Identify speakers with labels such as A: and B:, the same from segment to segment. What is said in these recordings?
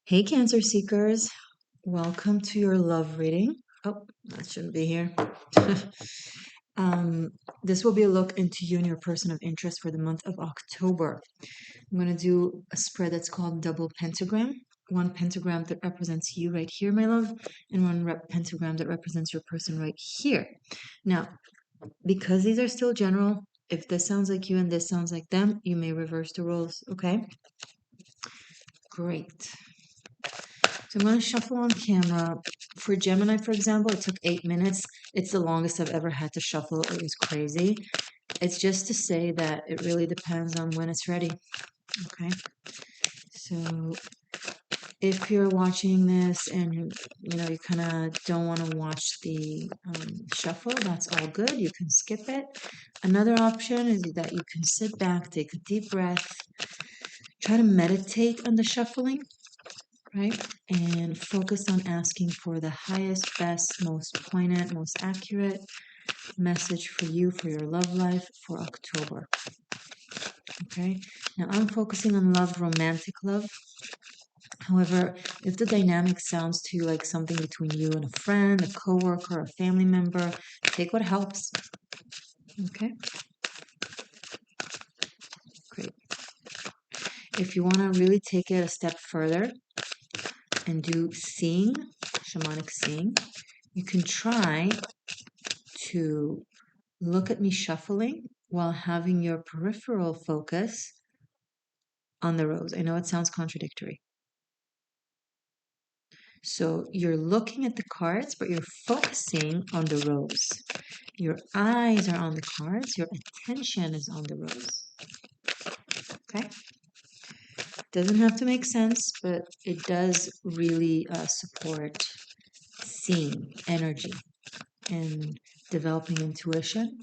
A: Hey, Cancer Seekers. Welcome to your love reading. Oh, that shouldn't be here. um, this will be a look into you and your person of interest for the month of October. I'm going to do a spread that's called double pentagram. One pentagram that represents you right here, my love, and one pentagram that represents your person right here. Now, because these are still general, if this sounds like you and this sounds like them, you may reverse the roles, okay? Great. So I'm going to shuffle on camera. For Gemini, for example, it took 8 minutes. It's the longest I've ever had to shuffle. It was crazy. It's just to say that it really depends on when it's ready. Okay. So if you're watching this and you kind of don't want to watch the shuffle, that's all good. You can skip it. Another option is that you can sit back, take a deep breath, try to meditate on the shuffling, right? And focus on asking for the highest, best, most poignant, most accurate message for you, for your love life for October. Okay, now I'm focusing on love, romantic love. However, if the dynamic sounds to you like something between you and a friend, a coworker, a family member, take what helps. Okay, great. If you want to really take it a step further and do seeing, shamanic seeing, you can try to look at me shuffling while having your peripheral focus on the rose. I know it sounds contradictory. So you're looking at the cards, but you're focusing on the rose. Your eyes are on the cards, your attention is on the rose. Okay? Doesn't have to make sense, but it does really support seeing energy and developing intuition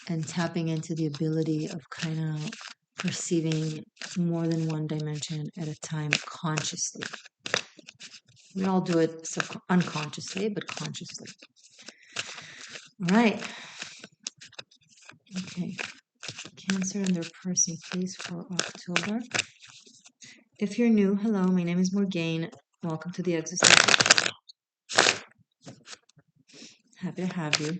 A: and tapping into the ability of kind of perceiving more than one dimension at a time consciously. We all do it unconsciously, but consciously. All right. Okay. Cancer and their person, please, for October. If you're new, hello, my name is Morgainne. Welcome to the Existential. Happy to have you.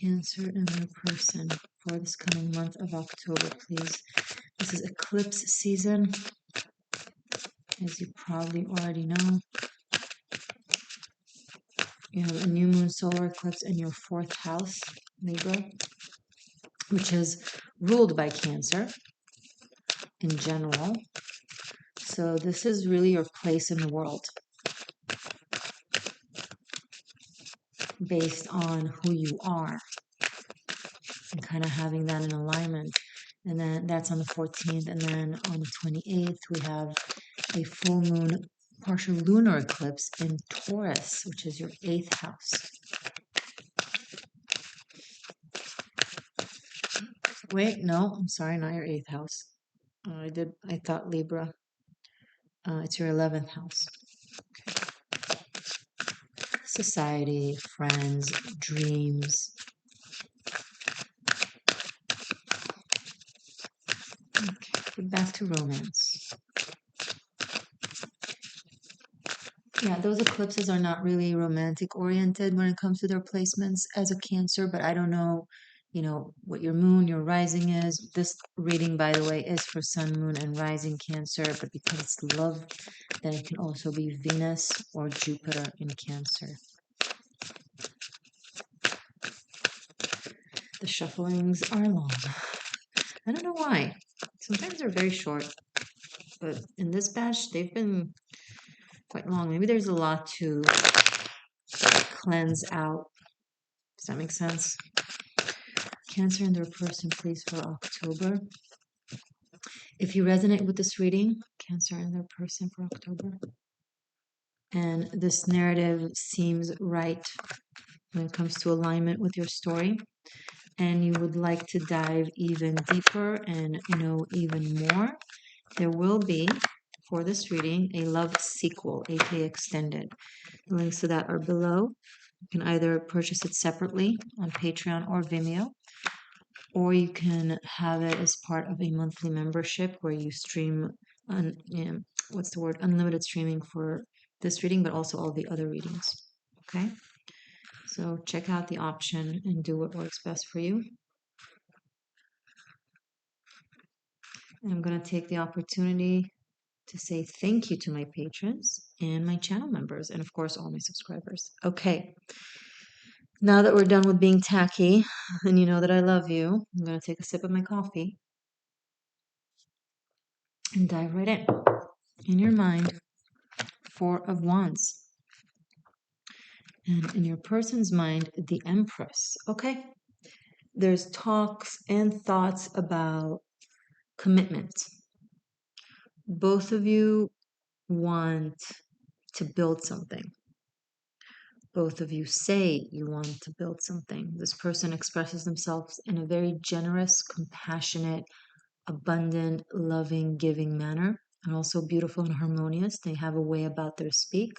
A: Cancer and their person for this coming month of October, please. This is eclipse season, as you probably already know. You have a new moon solar eclipse in your 4th house, Libra, which is ruled by Cancer in general. So this is really your place in the world based on who you are and kind of having that in alignment. And then that's on the 14th. And then on the 28th, we have a full moon partial lunar eclipse in Taurus, which is your 8th house. Wait, no, I'm sorry, not your 8th house. I thought Libra. It's your 11th house. Okay. Society, friends, dreams. Okay, back to romance. Yeah, those eclipses are not really romantic oriented when it comes to their placements as a Cancer, but I don't know, what your moon, your rising is. This reading, by the way, is for sun, moon, and rising Cancer, but because it's love, then it can also be Venus or Jupiter in Cancer. The shufflings are long. I don't know why. Sometimes they're very short, but in this batch, they've been quite long. Maybe there's a lot to cleanse out. Does that make sense? Cancer and their person, please, for October. If you resonate with this reading, Cancer and their person for October, and this narrative seems right when it comes to alignment with your story, and you would like to dive even deeper and know even more, there will be, for this reading, a love sequel, aka extended. The links to that are below. You can either purchase it separately on Patreon or Vimeo, or you can have it as part of a monthly membership where you stream what's the word, unlimited streaming for this reading, but also all the other readings. Okay, so check out the option and do what works best for you. And I'm going to take the opportunity to say thank you to my patrons and my channel members, and of course all my subscribers. Okay, now that we're done with being tacky and you know that I love you, I'm going to take a sip of my coffee and dive right in. In your mind, Four of Wands. And in your person's mind, the Empress. Okay, there's talks and thoughts about commitment. Both of you want to build something. Both of you say you want to build something. This person expresses themselves in a very generous, compassionate, abundant, loving, giving manner, and also beautiful and harmonious. They have a way about their speak.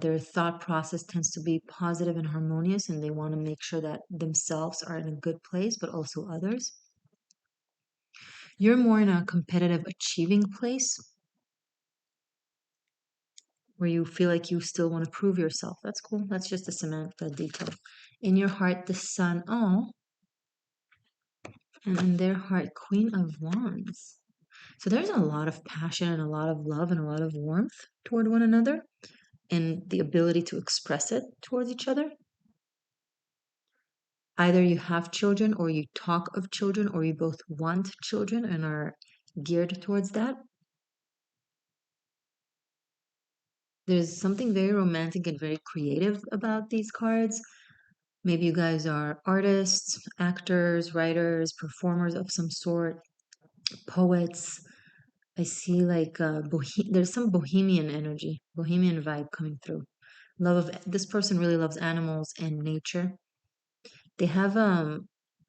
A: Their thought process tends to be positive and harmonious, and they want to make sure that themselves are in a good place, but also others. You're more in a competitive, achieving place where you feel like you still want to prove yourself. That's cool. That's just a semantic detail. In your heart, the Sun, oh, and in their heart, Queen of Wands. So there's a lot of passion and a lot of love and a lot of warmth toward one another, and the ability to express it towards each other. Either you have children or you talk of children or you both want children and are geared towards that. There's something very romantic and very creative about these cards. Maybe you guys are artists, actors, writers, performers of some sort, poets. I see like there's some bohemian energy, bohemian vibe coming through. Love of this person really loves animals and nature. They have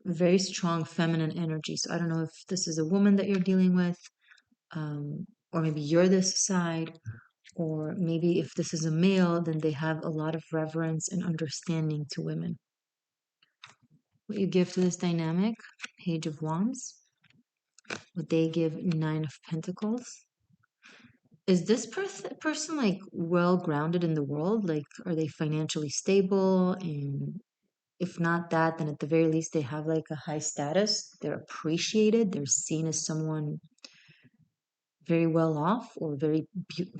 A: very strong feminine energy. So I don't know if this is a woman that you're dealing with, or maybe you're this side, or maybe if this is a male, then they have a lot of reverence and understanding to women. What you give to this dynamic, Page of Wands. What they give, Nine of Pentacles. Is this person like well grounded in the world? Like, are they financially stable? And if not that, then at the very least, they have like a high status. They're appreciated. They're seen as someone very well off, or they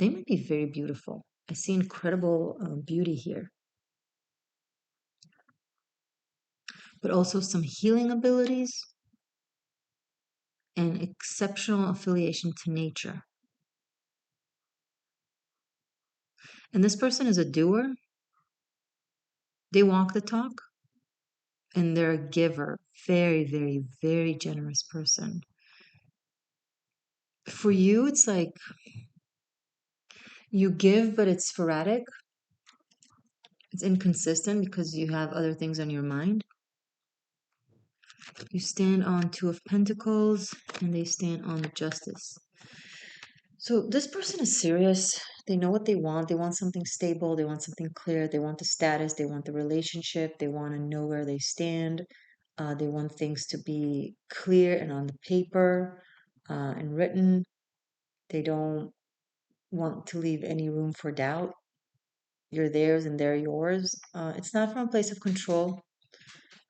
A: might be very beautiful. I see incredible beauty here, but also some healing abilities and exceptional affiliation to nature. And this person is a doer. They walk the talk, and they're a giver. Very, very, very generous person. For you, it's like you give, but it's sporadic. It's inconsistent because you have other things on your mind. You stand on Two of Pentacles, and they stand on the Justice. So this person is serious. They know what they want. They want something stable. They want something clear. They want the status. They want the relationship. They want to know where they stand. They want things to be clear and on the paper and written. They don't want to leave any room for doubt. You're theirs and they're yours. It's not from a place of control.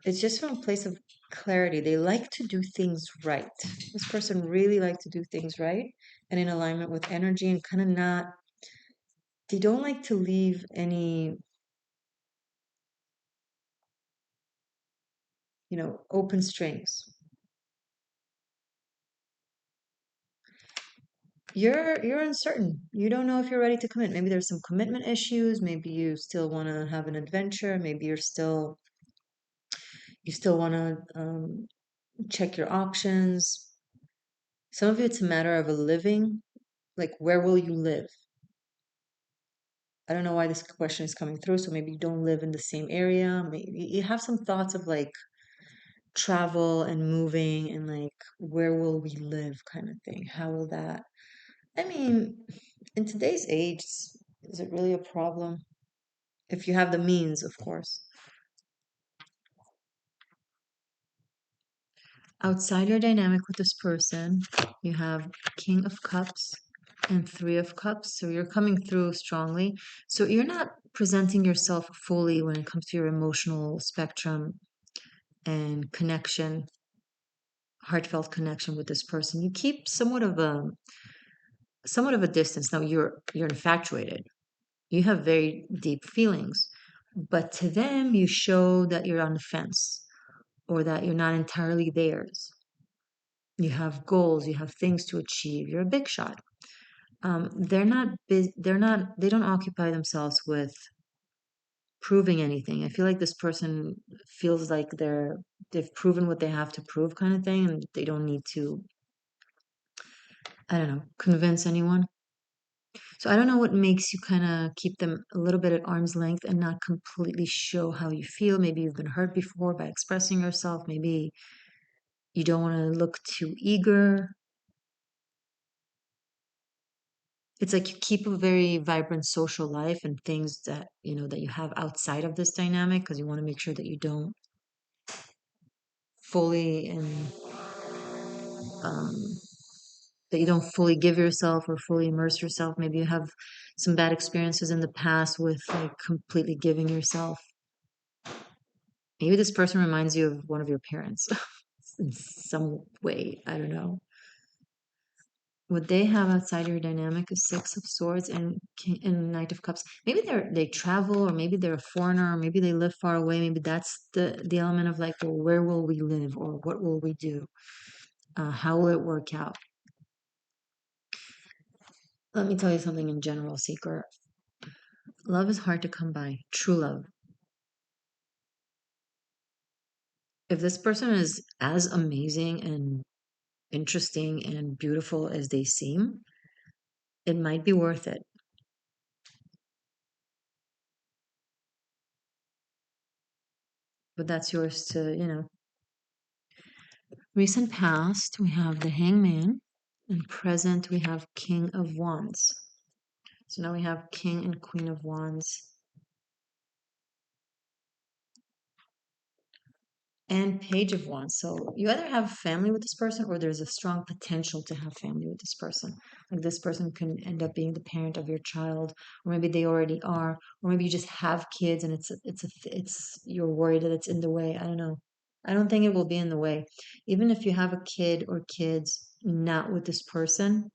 A: It's just from a place of clarity. They like to do things right. This person really likes to do things right and in alignment with energy, and kind of not, they don't like to leave any, open strings. You're uncertain. You don't know if you're ready to commit. Maybe there's some commitment issues. Maybe you still want to have an adventure. Maybe you still want to check your options. Some of it's a matter of a living, like where will you live? I don't know why this question is coming through. So maybe you don't live in the same area. Maybe you have some thoughts of like travel and moving and like where will we live kind of thing. How will that? I mean, in today's age, is it really a problem? If you have the means, of course. Outside your dynamic with this person, you have King of Cups and Three of Cups. So you're coming through strongly. So you're not presenting yourself fully when it comes to your emotional spectrum and connection, heartfelt connection with this person. You keep somewhat of a distance. Now you're infatuated. You have very deep feelings, but to them you show that you're on the fence or that you're not entirely theirs. You have goals, you have things to achieve. You're a big shot. They're not they're not they don't occupy themselves with proving anything. I feel like this person feels like they've proven what they have to prove kind of thing, and they don't need to, I don't know, convince anyone. So I don't know what makes you kind of keep them a little bit at arm's length and not completely show how you feel. Maybe you've been hurt before by expressing yourself. Maybe you don't want to look too eager. It's like you keep a very vibrant social life and things that, that you have outside of this dynamic because you want to make sure that you don't fully and um, that you don't fully give yourself or fully immerse yourself. Maybe you have some bad experiences in the past with like completely giving yourself. Maybe this person reminds you of one of your parents in some way. I don't know. What they have outside your dynamic is Six of Swords and Knight of Cups. Maybe they travel, or maybe they're a foreigner, or maybe they live far away. Maybe that's the element of like, well, where will we live, or what will we do? How will it work out? Let me tell you something in general, Seeker. Love is hard to come by. True love. If this person is as amazing and interesting and beautiful as they seem, it might be worth it. But that's yours to, Recent past, we have the Hangman, and present, we have King of Wands. So now we have King and Queen of Wands and Page of Wands. So you either have family with this person or there's a strong potential to have family with this person. Like this person can end up being the parent of your child, or maybe they already are, or maybe you just have kids and it's you're worried that it's in the way. I don't know. I don't think it will be in the way. Even if you have a kid or kids not with this person,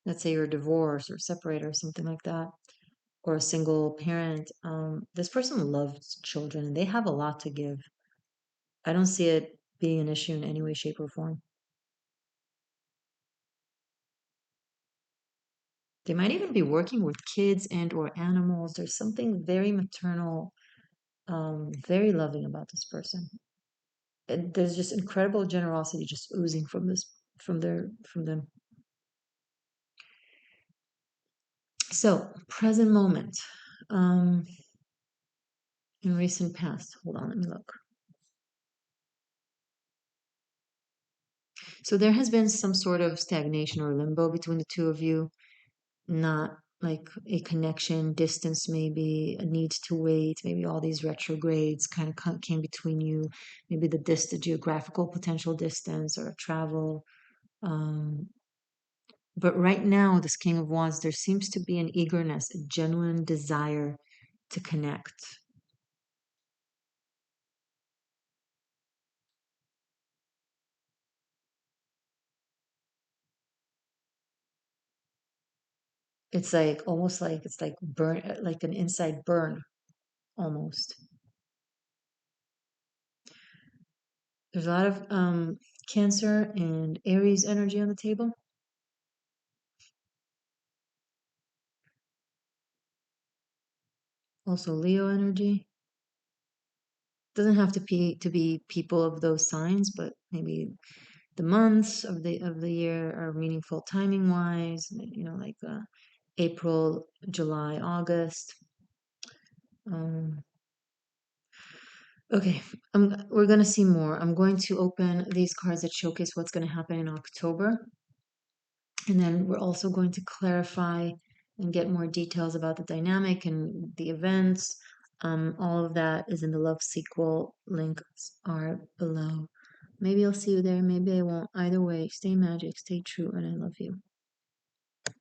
A: let's say you're divorced or separated or something like that, or a single parent, this person loves children and they have a lot to give. I don't see it being an issue in any way, shape, or form. They might even be working with kids and or animals. There's something very maternal, very loving about this person. And there's just incredible generosity just oozing from them. So, present moment. Um, in recent past. Hold on, let me look. So there has been some sort of stagnation or limbo between the two of you, not like a connection, distance, maybe a need to wait, maybe all these retrogrades kind of came between you, maybe the geographical potential distance or travel. Um, but right now, this King of Wands, there seems to be an eagerness, a genuine desire to connect. It's like almost like it's like burn, like an inside burn almost. There's a lot of Cancer and Aries energy on the table. Also Leo energy. Doesn't have to be people of those signs, but maybe the months of the year are meaningful timing wise. Like April, July, August. Um, okay, we're gonna see more. I'm going to open these cards that showcase what's going to happen in October. And then we're also going to clarify and get more details about the dynamic and the events. All of that is in the Love Sequel. Links are below. Maybe I'll see you there, maybe I won't. Either way, stay magic, stay true, and I love you.